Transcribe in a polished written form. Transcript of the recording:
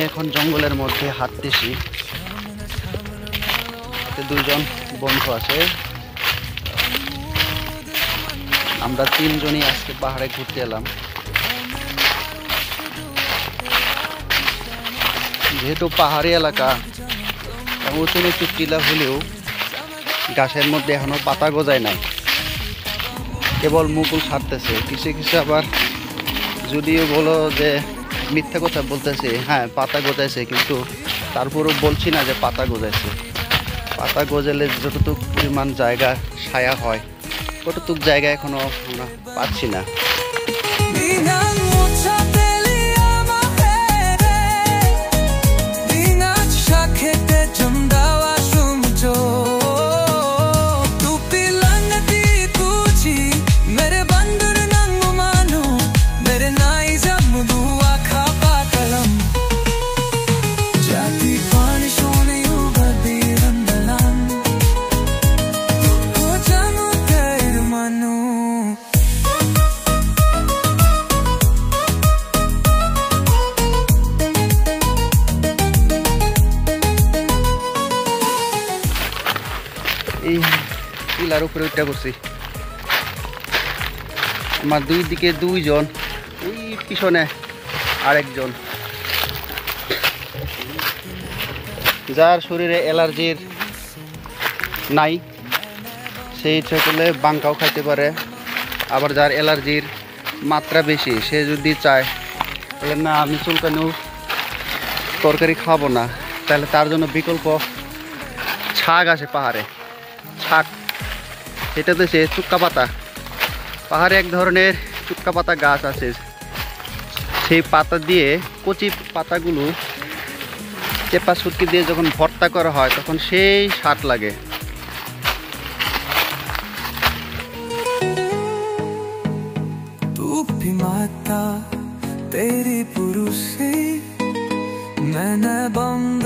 এখন জঙ্গলের মধ্যে হাঁটতেছি। দুইজন বন্ধু আছে, আমরা তিনজনই আজকে পাহাড়ে ঘুরতে এলাম। যেহেতু পাহাড়ি এলাকা, উঁচু নিচু টিলা হলেও গাছের মধ্যে এখনো পাতা গজায় নাই, কেবল মুকুল ছাড়তেছে। কিছু কিছু আবার যদিও বলো যে মিথ্যা কথা বলতেছে, হ্যাঁ পাতা গজাইছে, কিন্তু তারপরও বলছি না যে পাতা গজাইছে। পাতা গজালে যতটুকু পরিমাণ জায়গা ছায়া হয়, কতটুকু জায়গা এখনো আমরা পাচ্ছি না। এই টিলার উপরে উঠে পড়ছি। আমার দুই দিকে দুইজন, ওই পিছনে আরেকজন। যার শরীরে অ্যালার্জির নাই সেই সকলে বাঙ্কাও খাইতে পারে, আবার যার অ্যালার্জির মাত্রা বেশি সে যদি চায় তাহলে না আমি চুলকানিও তরকারি খাবো না, তাহলে তার জন্য বিকল্প শাক আছে পাহাড়ে। শাক সেটাতে সে চুক্কা পাতা, পাহাড়ে এক ধরনের চুক্কা পাতা গাছ আছে, সেই পাতা দিয়ে কচি পাতাগুলো চেপা সুটকি দিয়ে যখন ভর্তা করা হয় তখন সেই স্বাদ লাগে। तेरी पुरुषी मैंने बंद